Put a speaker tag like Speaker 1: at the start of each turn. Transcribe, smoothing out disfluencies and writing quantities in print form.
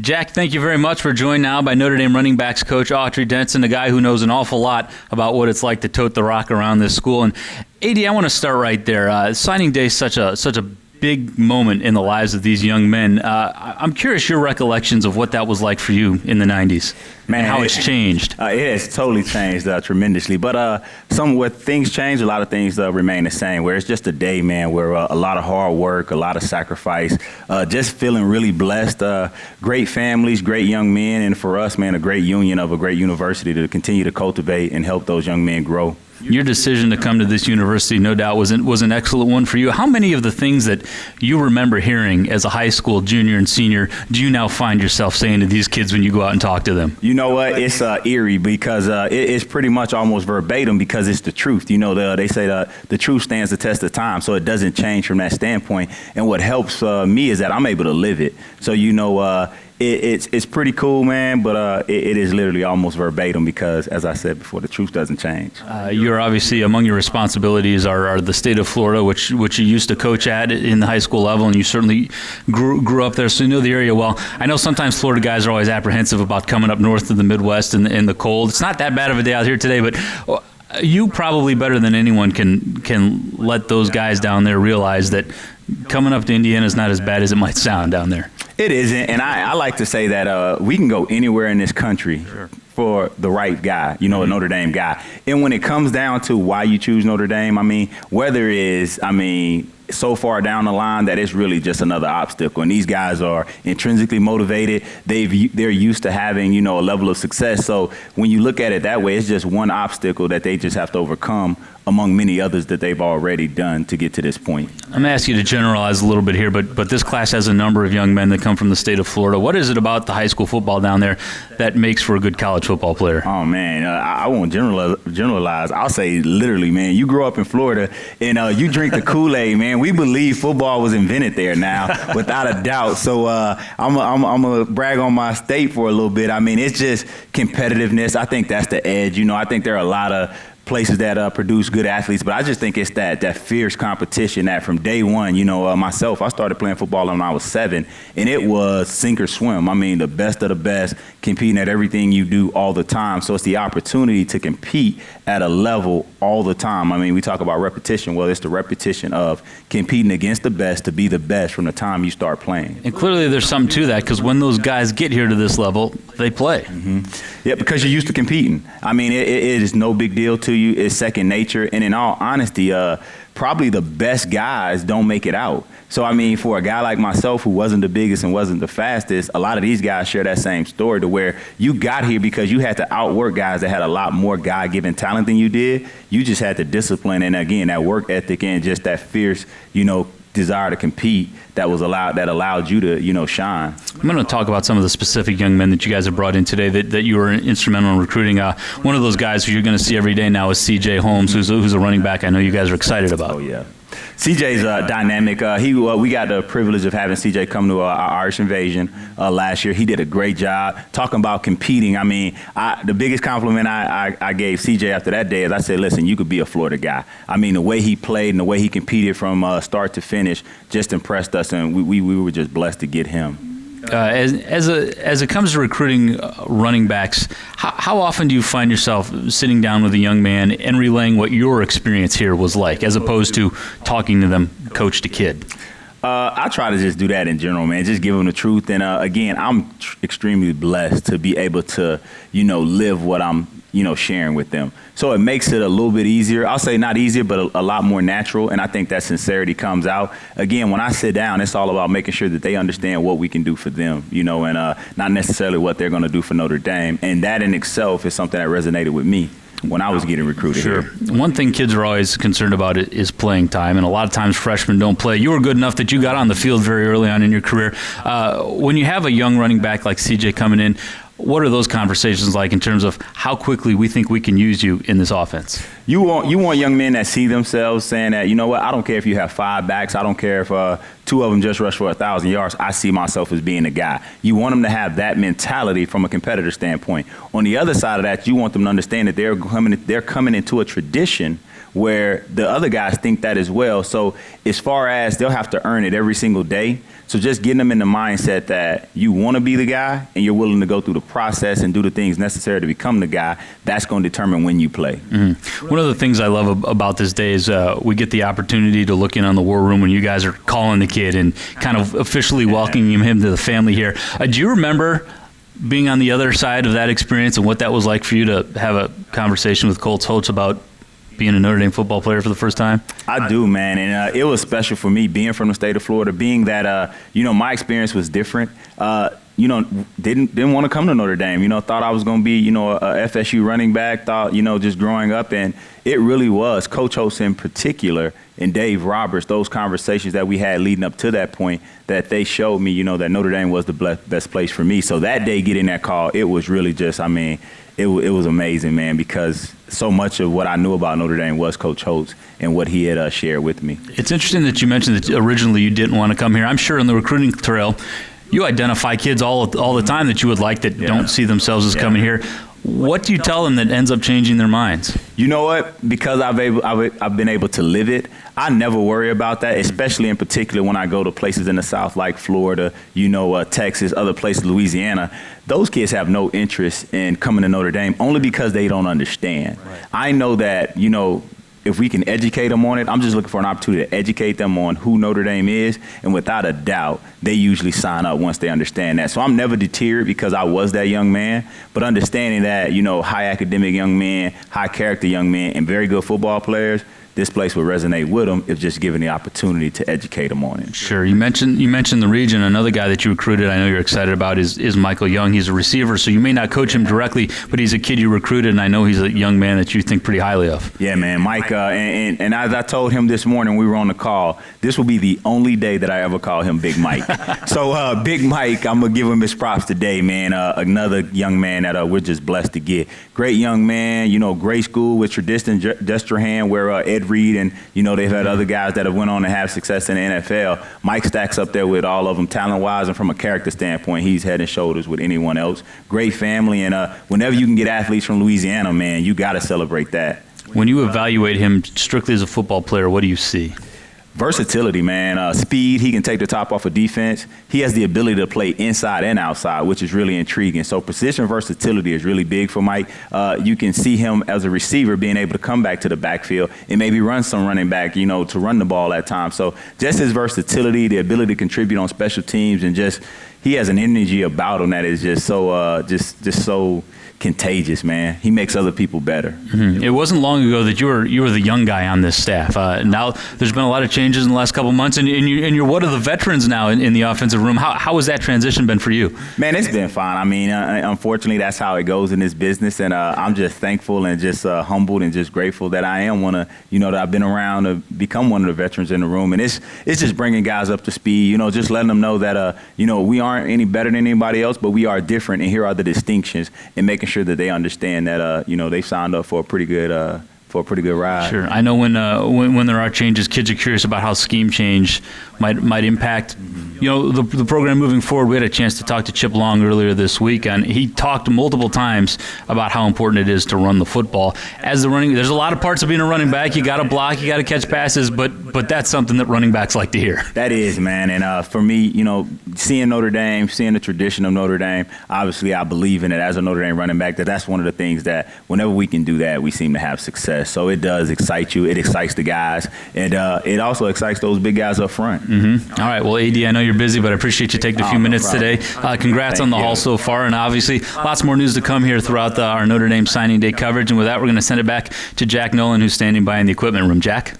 Speaker 1: Jack, thank you very much. We're joined now by Notre Dame running backs coach Autry Denson, a guy who knows an awful lot about what it's like to tote the rock around this school. And AD, I want to start right there. Signing day is such a big moment in the lives of these young men. I'm curious your recollections of what that was like for you in the 90s. Man, and how it's changed.
Speaker 2: It has totally changed tremendously. But where things change, a lot of things remain the same. Where it's just a day, man, where a lot of hard work, a lot of sacrifice, just feeling really blessed. Great families, great young men, and for us, man, a great union of a great university to continue to cultivate and help those young men grow.
Speaker 1: Your decision to come to this university, no doubt, was an excellent one for you. How many of the things that you remember hearing as a high school junior and senior do you now find yourself saying to these kids when you go out and talk to them?
Speaker 2: You know what? It's eerie because it's pretty much almost verbatim because it's the truth. You know, they say the truth stands the test of time, so it doesn't change from that standpoint. And what helps me is that I'm able to live it. So, you know, it's pretty cool, man, but it is literally almost verbatim because, as I said before, the truth doesn't change.
Speaker 1: You're obviously, among your responsibilities are the state of Florida, which you used to coach at in the high school level, and you certainly grew up there, so you know the area well. I know sometimes Florida guys are always apprehensive about coming up north to the Midwest in the cold. It's not that bad of a day out here today, but you probably better than anyone can let those guys down there realize that coming up to Indiana is not as bad as it might sound down there.
Speaker 2: It isn't, and I like to say that we can go anywhere in this country for the right guy, you know, a Notre Dame guy. And when it comes down to why you choose Notre Dame, I mean, whether it is, so far down the line that it's really just another obstacle. And these guys are intrinsically motivated. They're used to having, you know, a level of success. So when you look at it that way, it's just one obstacle that they just have to overcome among many others that they've already done to get to this point.
Speaker 1: I'm going to ask you to generalize a little bit here, but this class has a number of young men that come from the state of Florida. What is it about the high school football down there that makes for a good college football player?
Speaker 2: Oh, man, I won't generalize. I'll say literally, man, you grew up in Florida and you drink the Kool-Aid, man. We believe football was invented there now, without a doubt. So I'm going to brag on my state for a little bit. I mean, it's just competitiveness. I think that's the edge. You know, I think there are a lot of places that produce good athletes, but I just think it's that fierce competition that from day one, you know, myself, I started playing football when I was 7, and it was sink or swim. I mean, the best of the best, competing at everything you do all the time. So it's the opportunity to compete at a level all the time. I mean, we talk about repetition. Well, it's the repetition of competing against the best to be the best from the time you start playing.
Speaker 1: And clearly there's something to that because when those guys get here to this level, they play.
Speaker 2: Mm-hmm. Yeah, because you're used to competing. I mean, it is no big deal to you. It's second nature. And in all honesty, probably the best guys don't make it out. So, I mean, for a guy like myself who wasn't the biggest and wasn't the fastest, a lot of these guys share that same story to where you got here because you had to outwork guys that had a lot more God-given talent than you did. You just had the discipline and, again, that work ethic and just that fierce, you know, desire to compete that allowed you to, you know, shine.
Speaker 1: I'm going to talk about some of the specific young men that you guys have brought in today that you were instrumental in recruiting. One of those guys who you're going to see every day now is C.J. Holmes, who's a running back I know you guys are excited about.
Speaker 2: Oh, yeah. CJ's dynamic. We got the privilege of having CJ come to our Irish Invasion last year. He did a great job talking about competing. I mean, the biggest compliment I gave CJ after that day is I said, listen, you could be a Florida guy. I mean, the way he played and the way he competed from start to finish just impressed us, and we were just blessed to get him.
Speaker 1: As it comes to recruiting running backs, how often do you find yourself sitting down with a young man and relaying what your experience here was like, as opposed to talking to them coach to kid?
Speaker 2: I try to just do that in general, man. Just give them the truth. And again, I'm extremely blessed to be able to, you know, live what I'm, you know, sharing with them. So it makes it a little bit easier. I'll say not easier, but a lot more natural. And I think that sincerity comes out. Again, when I sit down, it's all about making sure that they understand what we can do for them, you know, and not necessarily what they're going to do for Notre Dame. And that in itself is something that resonated with me when I was getting recruited.
Speaker 1: Sure.
Speaker 2: Here.
Speaker 1: One thing kids are always concerned about is playing time, and a lot of times freshmen don't play. You were good enough that you got on the field very early on in your career. When you have a young running back like CJ coming in, what are those conversations like in terms of how quickly we think we can use you in this offense?
Speaker 2: You want young men that see themselves saying that, you know what, I don't care if you have 5 backs. I don't care if 2 of them just rush for 1,000 yards. I see myself as being the guy. You want them to have that mentality from a competitor standpoint. On the other side of that, you want them to understand that they're coming into a tradition where the other guys think that as well. So as far as they'll have to earn it every single day. So just getting them in the mindset that you want to be the guy and you're willing to go through the process and do the things necessary to become the guy, that's going to determine when you play.
Speaker 1: Mm-hmm. One of the things I love about this day is we get the opportunity to look in on the war room when you guys are calling the kid and kind of officially welcoming him to the family here. Do you remember being on the other side of that experience and what that was like for you to have a conversation with Colts Holtz about being a Notre Dame football player for the first time?
Speaker 2: I do, man, and it was special for me being from the state of Florida, being that, my experience was different. Didn't want to come to Notre Dame, thought I was going to be, a FSU running back, thought, just growing up, and it really was Coach Holtz in particular and Dave Roberts, those conversations that we had leading up to that point, that they showed me, that Notre Dame was the best place for me. So that day getting that call, it was really just, it was amazing, man, because so much of what I knew about Notre Dame was Coach Holtz and what he had shared with me.
Speaker 1: It's interesting that you mentioned that originally you didn't want to come here. I'm sure in the recruiting trail, you identify kids all the time that you would like that don't see themselves as coming here. What do you tell them that ends up changing their minds?
Speaker 2: You know what? Because I've been able to live it, I never worry about that, especially in particular when I go to places in the South like Florida, Texas, other places, Louisiana. Those kids have no interest in coming to Notre Dame only because they don't understand. Right. I know that, if we can educate them on it, I'm just looking for an opportunity to educate them on who Notre Dame is, and without a doubt, they usually sign up once they understand that. So I'm never deterred because I was that young man, but understanding that, high academic young men, high character young men, and very good football players, this place would resonate with them if just given the opportunity to educate them on it.
Speaker 1: Sure. You mentioned the region. Another guy that you recruited, I know you're excited about, is Michael Young. He's a receiver, so you may not coach him directly, but he's a kid you recruited, and I know he's a young man that you think pretty highly of.
Speaker 2: Yeah, man. Mike, and as I told him this morning, we were on the call, this will be the only day that I ever call him Big Mike. So Big Mike, I'm going to give him his props today, man. Another young man that we're just blessed to get. Great young man, great school with Tradition Destrahan, where Ed Reed and, they've had other guys that have went on to have success in the NFL. Mike stacks up there with all of them talent-wise, and from a character standpoint, he's head and shoulders with anyone else. Great family, and whenever you can get athletes from Louisiana, man, you got to celebrate that.
Speaker 1: When you evaluate him strictly as a football player, what do you see?
Speaker 2: Versatility, man. Speed. He can take the top off of defense. He has the ability to play inside and outside, which is really intriguing. So position versatility is really big for Mike. You can see him as a receiver being able to come back to the backfield and maybe run some running back, to run the ball at times. So just his versatility, the ability to contribute on special teams, and just he has an energy about him that is just so just so contagious, man. He makes other people better.
Speaker 1: Mm-hmm. It wasn't long ago that you were the young guy on this staff. Now there's been a lot of changes in the last couple of months, and you're one of the veterans now in the offensive room. How has that transition been for you?
Speaker 2: Man, it's been fine. Unfortunately, that's how it goes in this business, and I'm just thankful and just humbled and just grateful that I am that I've been around to become one of the veterans in the room, and it's just bringing guys up to speed. Just letting them know that we aren't any better than anybody else, but we are different, and here are the distinctions, and making sure that they understand that they've signed up for a pretty good ride.
Speaker 1: Sure. I know when there are changes, kids are curious about how scheme change might impact the program moving forward. We had a chance to talk to Chip Long earlier this week, and he talked multiple times about how important it is to run the football. There's a lot of parts of being a running back. You got to block, you got to catch passes, but that's something that running backs like to hear.
Speaker 2: That is, man. And for me, seeing Notre Dame, seeing the tradition of Notre Dame, obviously I believe in it as a Notre Dame running back. That's one of the things that whenever we can do that, we seem to have success. So it does excite you. It excites the guys, and it also excites those big guys up front.
Speaker 1: Mm-hmm. All right. Well, AD, I know you're busy, but I appreciate you taking a few minutes today. Congrats on the haul so far, and obviously lots more news to come here throughout our Notre Dame signing day coverage. And with that, we're going to send it back to Jack Nolan, who's standing by in the equipment room. Jack?